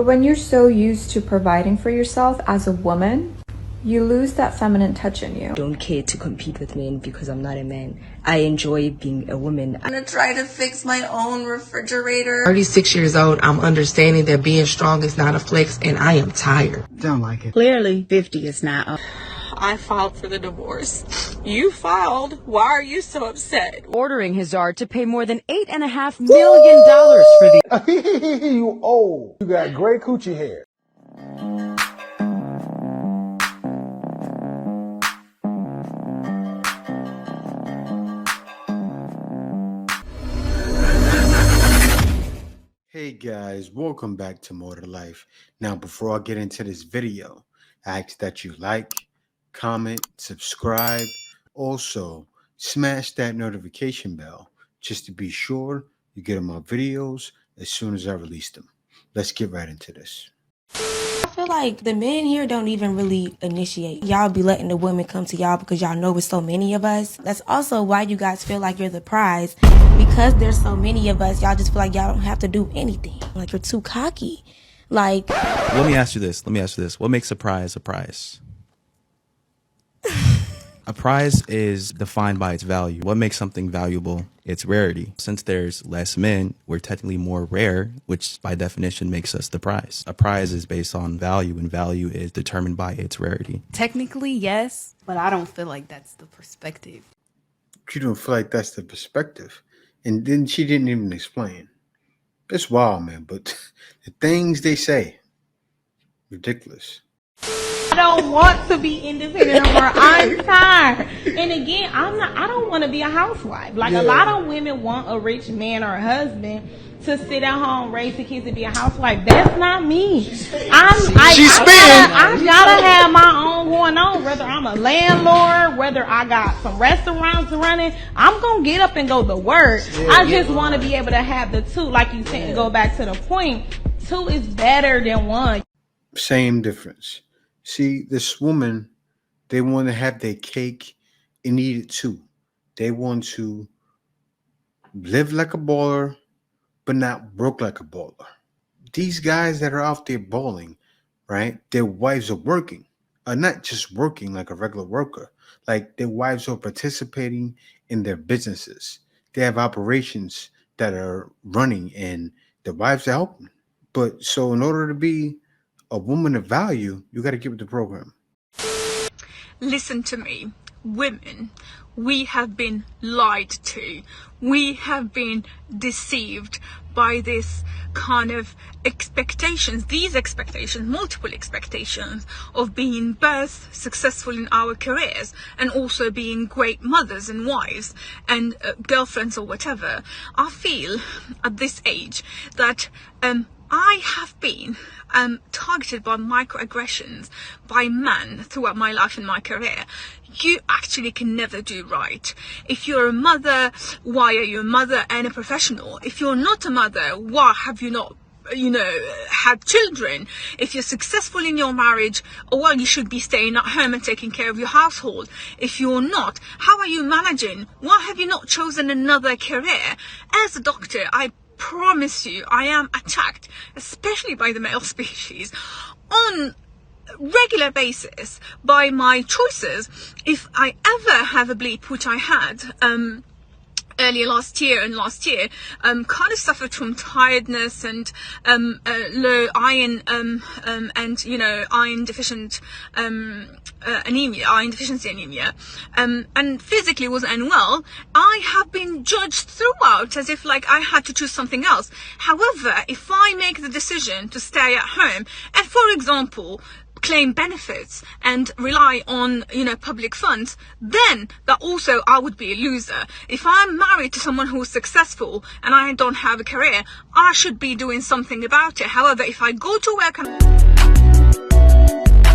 But when you're so used to providing for yourself as a woman, you lose that feminine touch in you. I don't care to compete with men because I'm not a man. I enjoy being a woman. I'm gonna try to fix my own refrigerator. 36 years old, I'm understanding that being strong is not a flex, and I am tired. Don't like it. Clearly, 50 is not. I filed for the divorce. You filed. Why are you so upset? Ordering his art to pay more than $8.5 million for the... You old. You got great coochie hair. Hey guys, welcome back to More to Life. Now, before I get into this video, I ask that you like, comment, subscribe. Also, smash that notification bell just to be sure you get my videos as soon as I release them. Let's get right into this. I feel like the men here don't even really initiate. Y'all be letting the women come to y'all because y'all know it's so many of us. That's also why you guys feel like you're the prize. Because there's so many of us, y'all just feel like y'all don't have to do anything. Like, you're too cocky. Like... Let me ask you this. What makes a prize a prize? A prize is defined by its value. What makes something valuable? Its rarity. Since there's less men, we're technically more rare, which by definition makes us the prize. A prize is based on value, and value is determined by its rarity. Technically, yes, but I don't feel like that's the perspective. You don't feel like that's the perspective? And then she didn't even explain. It's wild, man, but the things they say, ridiculous. I don't want to be independent anymore. I'm tired. And again, I don't want to be a housewife. Like, a lot of women want a rich man or a husband to sit at home, raise the kids, and be a housewife. That's not me. I gotta have my own going on, whether I'm a landlord, whether I got some restaurants running. I'm gonna get up and go to work. I just want to be able to have the two. Like you said, go back to the point, two is better than one. Same difference. See, this woman, they want to have their cake and eat it too. They want to live like a baller, but not broke like a baller. These guys that are out there balling, right? Their wives are working, not just working like a regular worker. Like, their wives are participating in their businesses. They have operations that are running, and the wives are helping. But so in order to be a woman of value, you got to get with the program. Listen to me. Women, we have been lied to. We have been deceived by this kind of expectations, multiple expectations of being both successful in our careers and also being great mothers and wives and girlfriends or whatever. I feel at this age that I have been targeted by microaggressions by men throughout my life and my career. You actually can never do right. If you're a mother, why are you a mother and a professional? If you're not a mother, why have you not, had children? If you're successful in your marriage, well, you should be staying at home and taking care of your household. If you're not, how are you managing? Why have you not chosen another career? As a doctor, I promise you, I am attacked, especially by the male species, on regular basis by my choices. If I ever have a bleep, which I had earlier last year, kind of suffered from tiredness and low iron and iron deficiency anemia, and physically wasn't unwell. I have been judged throughout as if like I had to choose something else. However, if I make the decision to stay at home and, for example, claim benefits and rely on public funds, then that also I would be a loser. If I'm married to someone who's successful and I don't have a career, I should be doing something about it. However, if I go to work and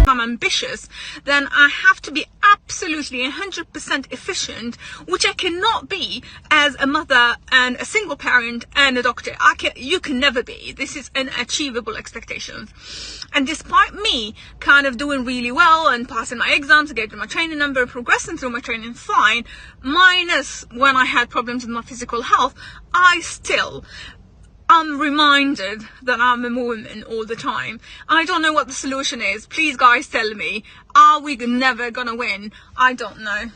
I'm ambitious, then I have to be absolutely 100% efficient, which I cannot be as a mother and a single parent and a doctor. You can never be. This is unachievable expectations. And despite me kind of doing really well and passing my exams, getting my training number, progressing through my training fine, minus when I had problems with my physical health, I still I'm reminded that I'm a woman all the time. I don't know what the solution is. Please, guys, tell me. Are we never gonna win? I don't know.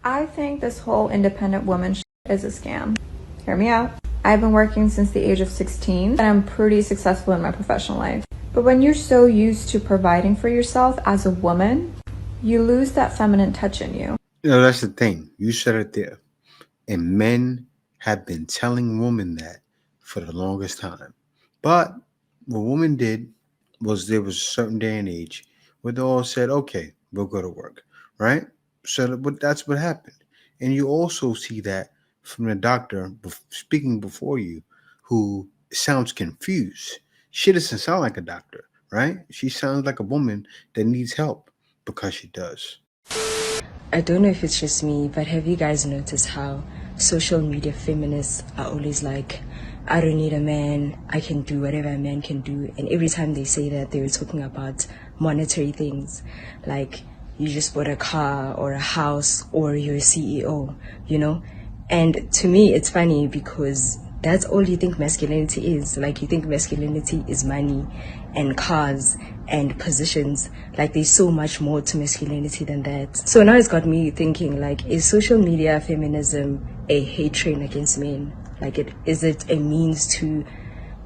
I think this whole independent woman is a scam. Hear me out. I've been working since the age of 16 and I'm pretty successful in my professional life. But when you're so used to providing for yourself as a woman, you lose that feminine touch in you. You know, that's the thing. You said it there. And men have been telling women that for the longest time. But what women did was there was a certain day and age where they all said, okay, we'll go to work, right? So that's what happened. And you also see that from the doctor speaking before you who sounds confused. She doesn't sound like a doctor, right? She sounds like a woman that needs help because she does. I don't know if it's just me, but have you guys noticed how social media feminists are always like, I don't need a man, I can do whatever a man can do. And every time they say that, they're talking about monetary things, like you just bought a car or a house or you're a CEO, you know? And to me, it's funny because that's all you think masculinity is. Like, you think masculinity is money and cars and positions. Like, there's so much more to masculinity than that. So now it's got me thinking, like, is social media feminism a hate train against men? Like, is it a means to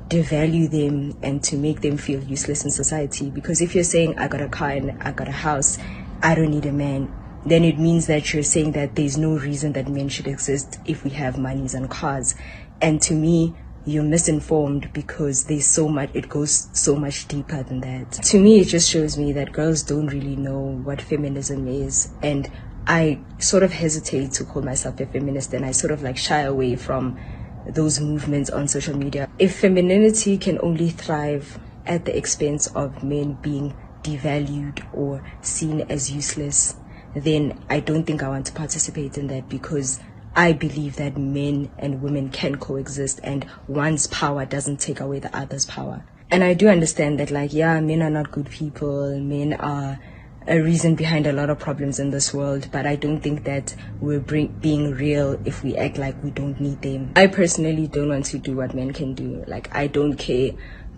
devalue them and to make them feel useless in society? Because if you're saying, I got a car and I got a house, I don't need a man, then it means that you're saying that there's no reason that men should exist if we have monies and cars. And to me, you're misinformed because there's so much, it goes so much deeper than that. To me, it just shows me that girls don't really know what feminism is. And I sort of hesitate to call myself a feminist, and I sort of like shy away from those movements on social media. If femininity can only thrive at the expense of men being devalued or seen as useless, then I don't think I want to participate in that, because I believe that men and women can coexist and one's power doesn't take away the other's power. And I do understand that, like, yeah, men are not good people, men are a reason behind a lot of problems in this world, but I don't think that we're being real if we act like we don't need them. I personally don't want to do what men can do. Like, I don't care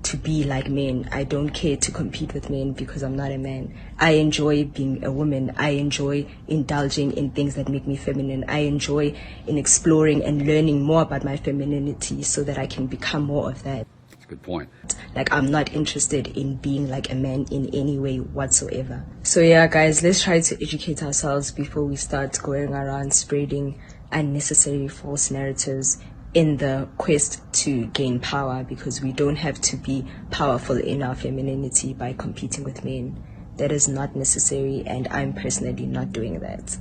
to be like men. I don't care to compete with men because I'm not a man. I enjoy being a woman. I enjoy indulging in things that make me feminine. I enjoy in exploring and learning more about my femininity so that I can become more of that. That's a good point. Like, I'm not interested in being like a man in any way whatsoever. So yeah, guys, let's try to educate ourselves before we start going around spreading unnecessary false narratives in the quest to gain power, because we don't have to be powerful in our femininity by competing with men. That is not necessary, and I'm personally not doing that.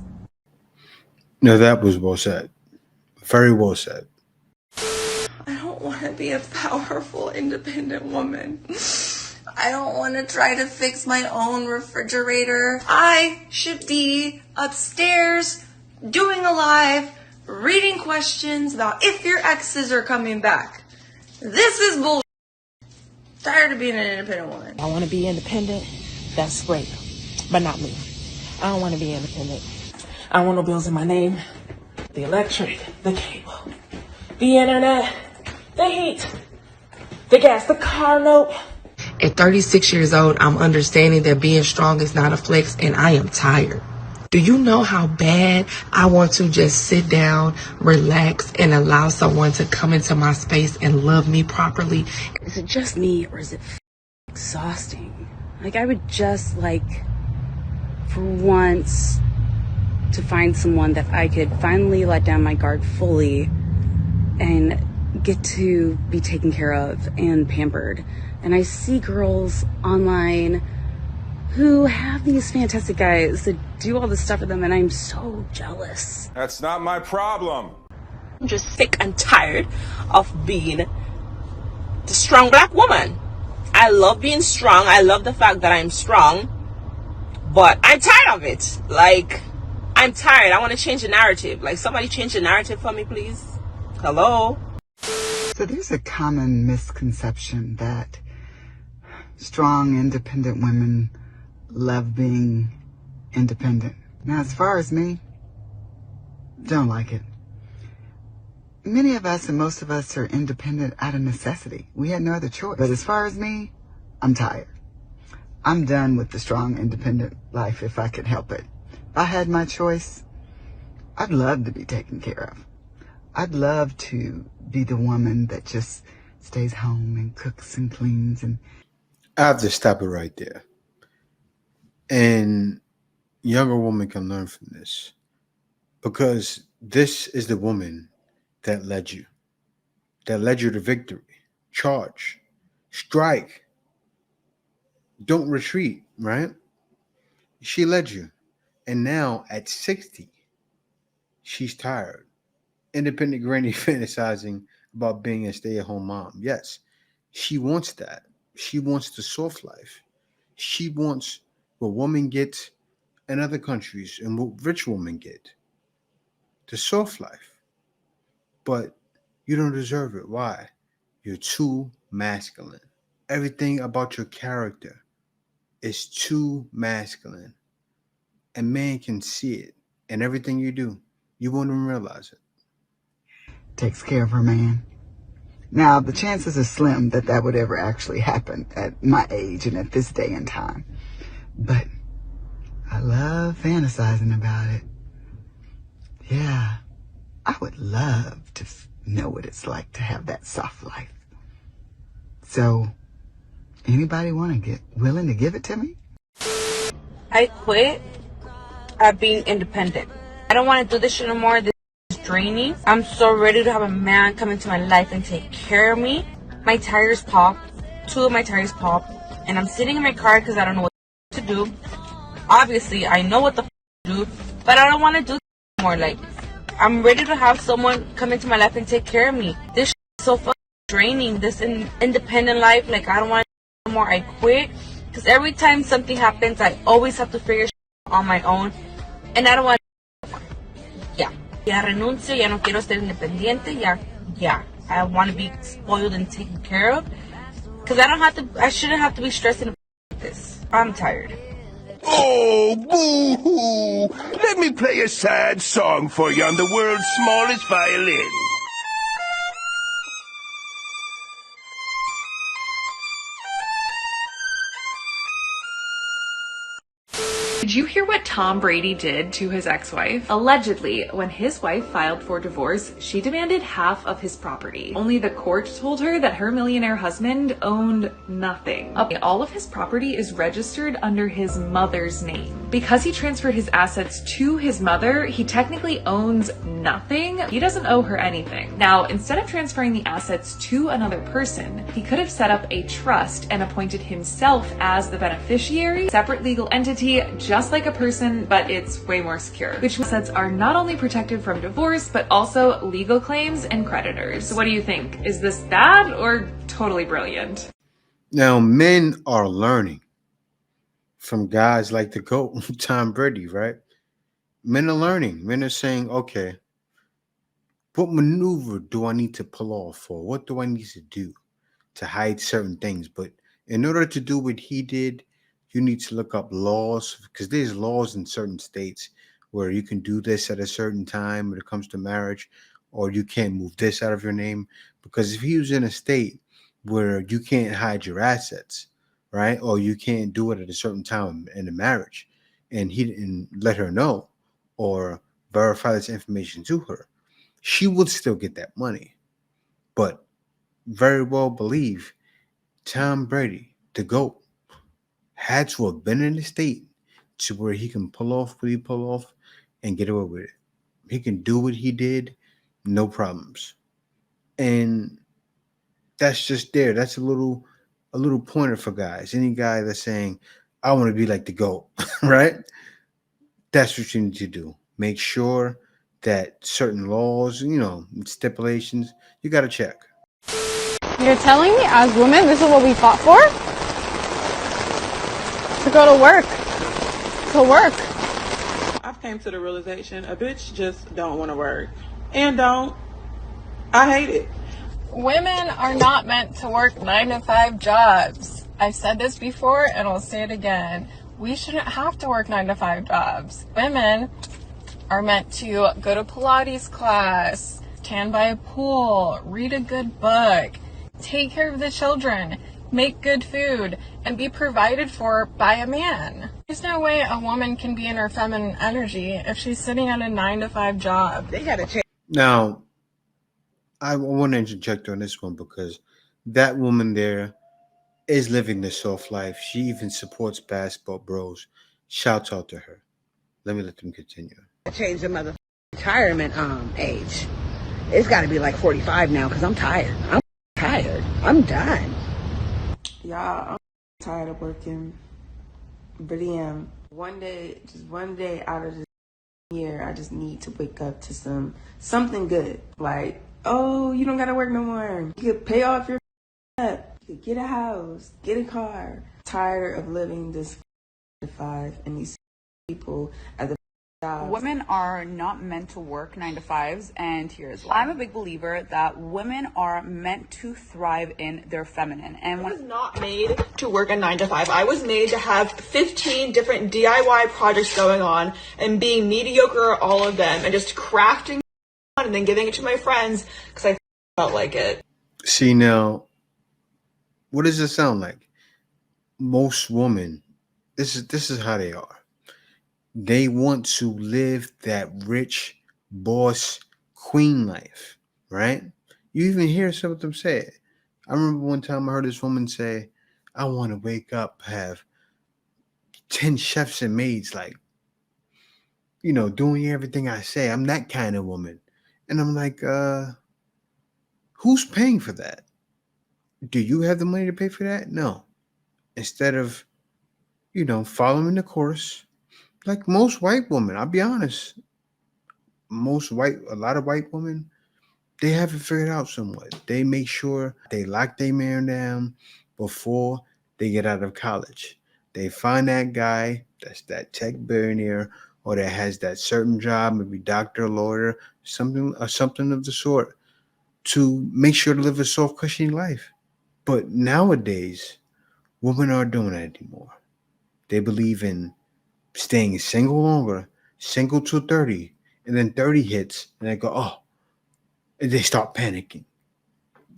No, that was well said. Very well said. I don't want to be a powerful, independent woman. I don't want to try to fix my own refrigerator. I should be upstairs doing a live, reading questions about if your exes are coming back. This is bullshit. Tired of being an independent woman. I want to be independent. That's great. But not me. I don't want to be independent. I don't want no bills in my name. The electric, the cable, the internet, the heat, the gas, the car note. At 36 years old, I'm understanding that being strong is not a flex, and I am tired. Do you know how bad I want to just sit down, relax, and allow someone to come into my space and love me properly? Is it just me, or is it exhausting? Like, I would just like, for once, to find someone that I could finally let down my guard fully and get to be taken care of and pampered. And I see girls online who have these fantastic guys that do all this stuff for them, and I'm so jealous. That's not my problem. I'm just sick and tired of being the strong black woman. I love being strong. I love the fact that I'm strong, but I'm tired of it. Like, I'm tired. I want to change the narrative. Like, somebody change the narrative for me, please. Hello? So there's a common misconception that strong, independent women love being independent. Now, as far as me, don't like it. many of us and most of us are independent out of necessity. We had no other choice. But as far as me, I'm tired. I'm done with the strong, independent life if I could help it. If I had my choice, I'd love to be taken care of. I'd love to be the woman that just stays home and cooks and cleans. And I have to stop it right there. And younger women can learn from this, because this is the woman that led you to victory. Charge, strike, don't retreat, right? She led you. And now at 60, she's tired. Independent granny fantasizing about being a stay-at-home mom. Yes, she wants that. She wants the soft life. She wants what women get in other countries and what rich women get. The soft life. But you don't deserve it. Why? You're too masculine. Everything about your character is too masculine. And man can see it. And everything you do, you won't even realize it. takes care of her man. Now, the chances are slim that that would ever actually happen at my age and at this day and time. But I love fantasizing about it. Yeah, I would love to know what it's like to have that soft life. So, anybody willing to give it to me? I quit at being independent. I don't want to do this shit no more. This is draining. I'm so ready to have a man come into my life and take care of me. My tires pop. 2 of my tires pop. And I'm sitting in my car because I don't know what to do. Obviously, I know what the to do, but I don't want to do more. Like, I'm ready to have someone come into my life and take care of me. This shit is so fucking draining. This independent life, like, I don't want to do more. I quit. Because every time something happens, I always have to figure shit out on my own. And I don't want to. Ya renuncio, ya no quiero ser independiente, ya. I want to be spoiled and taken care of. Because I shouldn't have to be stressing about this. I'm tired. Oh, boo-hoo! Let me play a sad song for you on the world's smallest violin. Did you hear what Tom Brady did to his ex-wife? Allegedly, when his wife filed for divorce, she demanded half of his property. Only the court told her that her millionaire husband owned nothing. All of his property is registered under his mother's name. Because he transferred his assets to his mother, he technically owns nothing. He doesn't owe her anything. Now, instead of transferring the assets to another person, he could have set up a trust and appointed himself as the beneficiary, separate legal entity, just like a person, but it's way more secure. Which assets are not only protected from divorce, but also legal claims and creditors. So what do you think? Is this bad or totally brilliant? Now, men are learning from guys like the GOAT, Tom Brady, right? Men are learning. Men are saying, okay, what maneuver do I need to pull off, or what do I need to do to hide certain things? But in order to do what he did, you need to look up laws, because there's laws in certain states where you can do this at a certain time when it comes to marriage, or you can't move this out of your name. Because if he was in a state where you can't hide your assets, right, or you can't do it at a certain time in the marriage, and he didn't let her know or verify this information to her, she would still get that money. But very well believe Tom Brady, the GOAT, had to have been in a state to where he can pull off what he pulled off and get away with it. He can do what he did, no problems. And that's just there. That's a little pointer for guys. Any guy that's saying, I want to be like the GOAT, right? That's what you need to do. Make sure that certain laws, stipulations, you got to check. You're telling me as women, this is what we fought for? To go to work. I've came to the realization a bitch just don't want to work. And don't. I hate it. Women are not meant to work 9-to-5 jobs. I've said this before and I'll say it again. We shouldn't have to work 9-to-5 jobs. Women are meant to go to Pilates class, tan by a pool, read a good book, take care of the children, make good food, and be provided for by a man. There's no way a woman can be in her feminine energy if she's sitting at a 9-to-5 job. They gotta change. Now, I want to interject on this one because that woman there is living the soft life. She even supports basketball bros. Shouts out to her. Let them continue. Change the mother retirement age. It's got to be like 45 now because I'm tired. I'm done. Y'all, I'm tired of working. Really am. One day out of the year, I just need to wake up to something good. Like, oh, you don't gotta work no more. You could pay off your debt. You could get a house, get a car. Tired of living this 5 and these people at the jobs. Women are not meant to work 9-to-5s, and here's why. I'm a big believer that women are meant to thrive in their feminine. And I was not made to work a 9-to-5. I was made to have 15 different DIY projects going on and being mediocre at all of them and just crafting and then giving it to my friends because I felt like it. See, now, what does it sound like? Most women, this is how they are. They want to live that rich boss queen life, right? You even hear some of them say it. I remember one time I heard this woman say, I want to wake up, have 10 chefs and maids, like, doing everything I say. I'm that kind of woman. And I'm like, who's paying for that? Do you have the money to pay for that? No. Instead of, following the course, like most white women, I'll be honest, a lot of white women, they have it figured out somewhat. They make sure they lock their man down before they get out of college. They find that guy that's that tech billionaire or that has that certain job, maybe doctor, lawyer, something of the sort, to make sure to live a soft, cushy life. But nowadays, women aren't doing that anymore. They believe in staying single longer, single till 30, and then 30 hits, and they go, and they start panicking.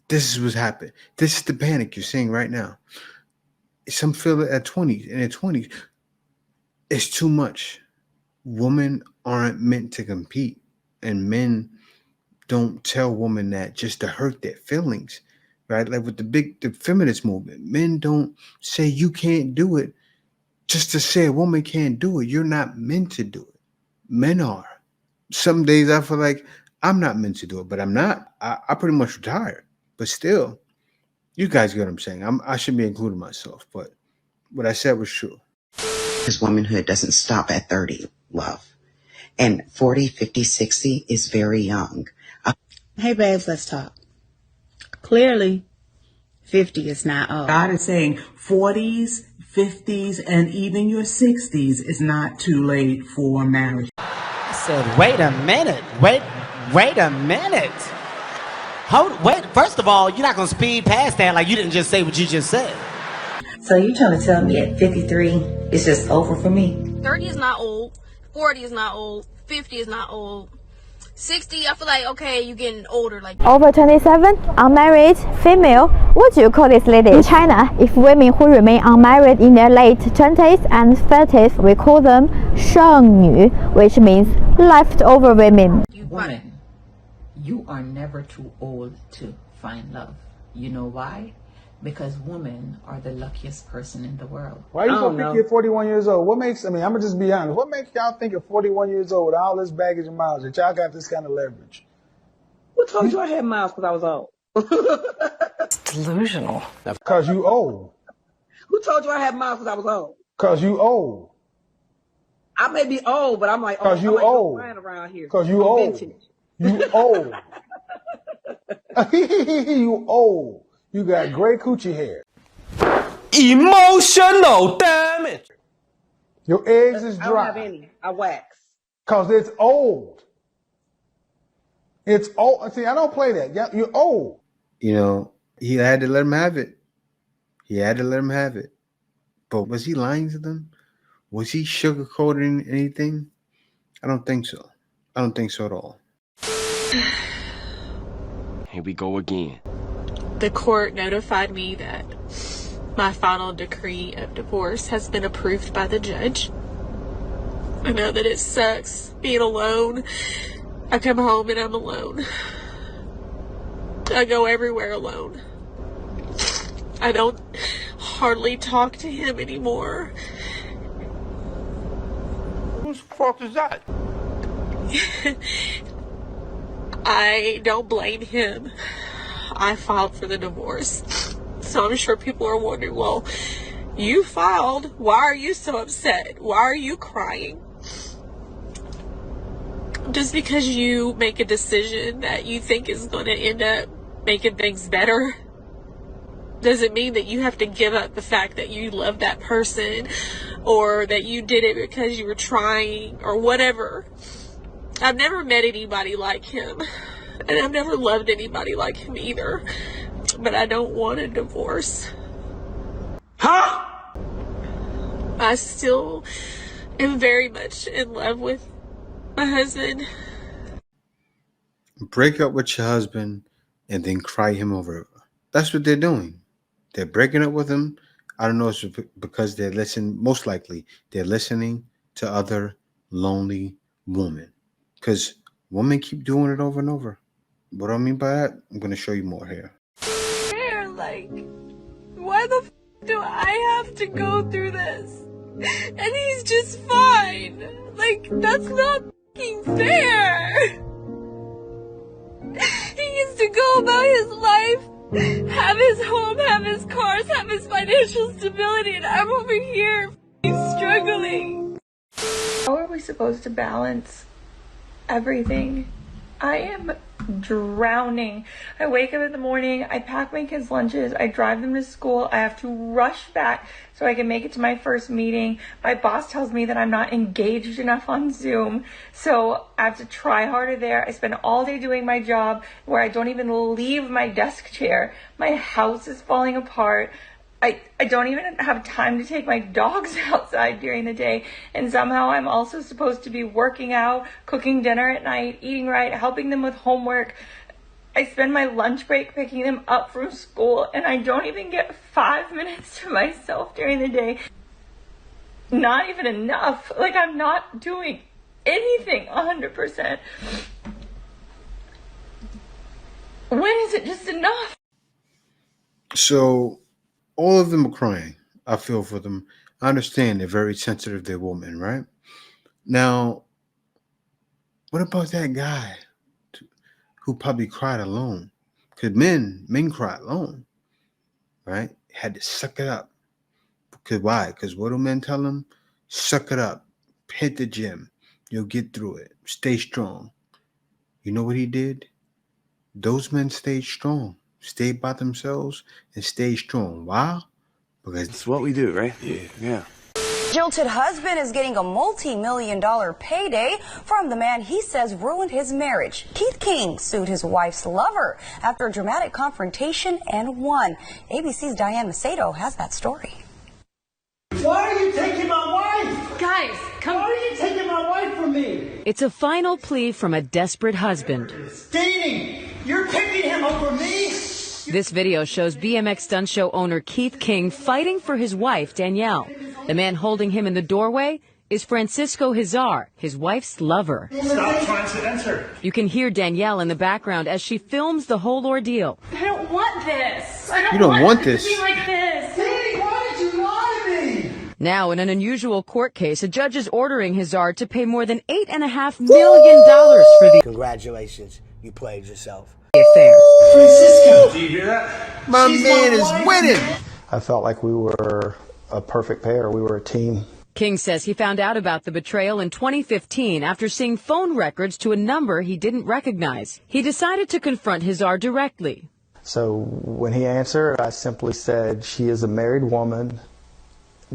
This is what's happened. This is the panic you're seeing right now. Some feel it at 20, in their 20s. It's too much. Women aren't meant to compete, and men don't tell women that just to hurt their feelings, right? Like with the feminist movement, men don't say you can't do it just to say a woman can't do it. You're not meant to do it. Men are. Some days I feel like I'm not meant to do it, but I'm not. I pretty much retired. But still, you guys get what I'm saying. I should be including myself, but what I said was true. Because womanhood doesn't stop at 30, love. And 40, 50, 60 is very young. Hey, babes, let's talk. Clearly, 50 is not old. God is saying 40s, 50s, and even your 60s is not too late for marriage. I said, wait a minute. Wait a minute. Wait, first of all, you're not going to speed past that like you didn't just say what you just said. So you're trying to tell me at 53, it's just over for me? 30 is not old. 40 is not old. 50 is not old. 60, I feel like, okay, you're getting older. Like over 27, unmarried, female. What do you call this lady? In China, if women who remain unmarried in their late 20s and 30s, we call them 剩女, which means leftover women. Woman, you are never too old to find love. You know why? Because women are the luckiest person in the world. Why are you so picky at 41 years old? What makes, I'm going to just be honest. What makes y'all think at 41 years old with all this baggage and miles that y'all got this kind of leverage? Who told you I had miles because I was old? It's delusional. Because you old. Who told you I had miles because I was old? Because you old. I may be old, but I'm like, because you old. Around here. Because you old. Vintage. You old. You old. You got gray coochie hair. Emotional damage. Your eggs is dry. I don't have any. I wax. Because it's old. It's old. See, I don't play that. You're old. He had to let him have it. But was he lying to them? Was he sugarcoating anything? I don't think so. I don't think so at all. Here we go again. The court notified me that my final decree of divorce has been approved by the judge. I know that it sucks being alone. I come home and I'm alone. I go everywhere alone. I don't hardly talk to him anymore. Whose fault is that? I don't blame him. I filed for the divorce. So I'm sure people are wondering, well, you filed. Why are you so upset? Why are you crying? Just because you make a decision that you think is going to end up making things better doesn't mean that you have to give up the fact that you love that person or that you did it because you were trying or whatever. I've never met anybody like him, and I've never loved anybody like him either, but I don't want a divorce. Huh? I still am very much in love with my husband. Break up with your husband and then cry him over. That's what they're doing. They're breaking up with him. I don't know if it's because they're listening. Most likely, they're listening to other lonely women. Because women keep doing it over and over. What do I mean by that? I'm going to show you more here. Like, why the f do I have to go through this? And he's just fine. Like, that's not f***ing fair. He gets to go about his life, have his home, have his cars, have his financial stability, and I'm over here f***ing struggling. How are we supposed to balance everything? I am drowning. I wake up in the morning, I pack my kids' lunches, I drive them to school, I have to rush back so I can make it to my first meeting. My boss tells me that I'm not engaged enough on Zoom, so I have to try harder there. I spend all day doing my job where I don't even leave my desk chair. My house is falling apart. I don't even have time to take my dogs outside during the day, and somehow I'm also supposed to be working out, cooking dinner at night, eating right, helping them with homework. I spend my lunch break picking them up from school, and I don't even get 5 minutes to myself during the day. Not even enough. Like, I'm not doing anything 100%. When is it just enough? So all of them are crying. I feel for them. I understand they're very sensitive. They're women, right? Now, what about that guy who probably cried alone? Because men cry alone, right? Had to suck it up. Because why? Because what do men tell them? Suck it up. Hit the gym. You'll get through it. Stay strong. You know what he did? Those men stayed strong. Stayed by themselves and stayed strong. Why? Because It's what we do, right? Yeah. Jilted husband is getting a multi-million-dollar payday from the man he says ruined his marriage. Keith King sued his wife's lover after a dramatic confrontation and won. ABC's Diane Macedo has that story. Why are you taking my wife? Guys, come. Why are you taking my wife from me? It's a final plea from a desperate husband. Dating. You're picking him over me? This video shows BMX stunt show owner Keith King fighting for his wife, Danielle. The man holding him in the doorway is Francisco Hizar, his wife's lover. Stop trying to enter. You can hear Danielle in the background as she films the whole ordeal. I don't want this. I You don't want this. To be like this. Hey, why did you lie to me? Now, in an unusual court case, a judge is ordering Hizar to pay more than $8.5 million for the Congratulations, you played yourself. affair. Francisco, do you hear that? My man is winning. I felt like we were a perfect pair. We were a team. King says he found out about the betrayal in 2015 after seeing phone records to a number he didn't recognize. He decided to confront Hizar directly. So when he answered, I simply said, she is a married woman.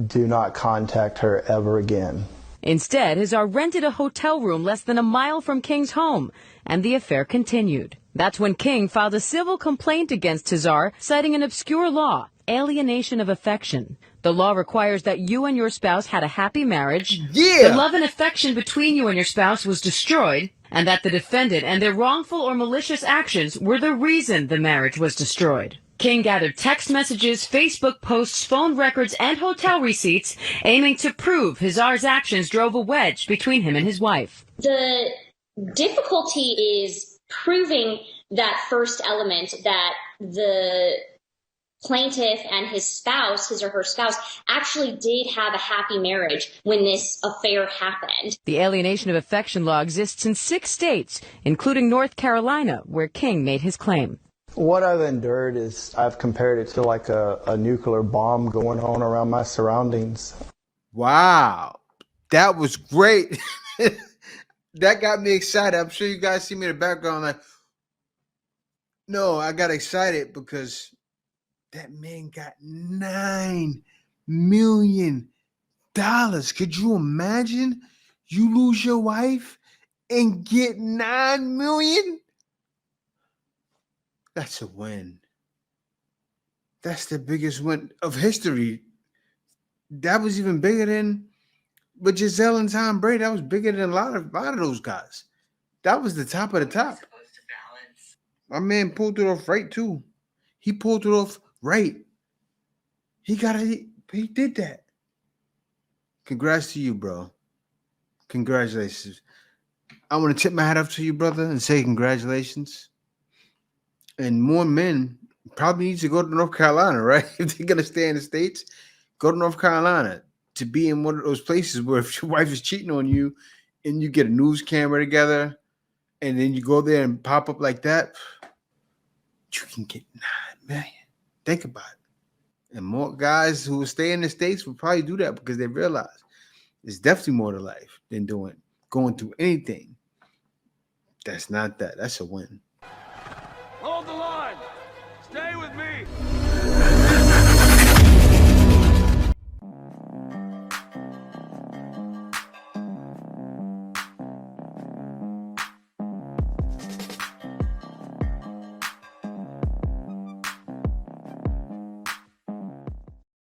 Do not contact her ever again. Instead, Hizar rented a hotel room less than a mile from King's home, and the affair continued. That's when King filed a civil complaint against Hizar, citing an obscure law, alienation of affection. The law requires that you and your spouse had a happy marriage. Yeah. The love and affection between you and your spouse was destroyed, and that the defendant and their wrongful or malicious actions were the reason the marriage was destroyed. King gathered text messages, Facebook posts, phone records, and hotel receipts, aiming to prove Hazar's actions drove a wedge between him and his wife. The difficulty is proving that first element, that the plaintiff and his spouse, his or her spouse, actually did have a happy marriage when this affair happened. The alienation of affection law exists in 6 states, including North Carolina, where King made his claim. What I've endured is I've compared it to like a nuclear bomb going on around my surroundings. Wow. That was great. That got me excited. I'm sure you guys see me in the background like, no, I got excited because that man got $9 million. Could you imagine you lose your wife and get $9 million? That's a win. That's the biggest win of history. That was even bigger than with Giselle and Tom Brady. That was bigger than a lot of those guys. That was the top of the top. My man pulled it off right too. He pulled it off right. He did that. Congrats to you, bro. Congratulations. I want to tip my hat up to you, brother, and say congratulations. And more men probably need to go to North Carolina, right? If they're going to stay in the States, go to North Carolina to be in one of those places where if your wife is cheating on you and you get a news camera together and then you go there and pop up like that, you can get $9 million. Think about it. And more guys who will stay in the States will probably do that because they realize there's definitely more to life than going through anything. That's not that. That's a win.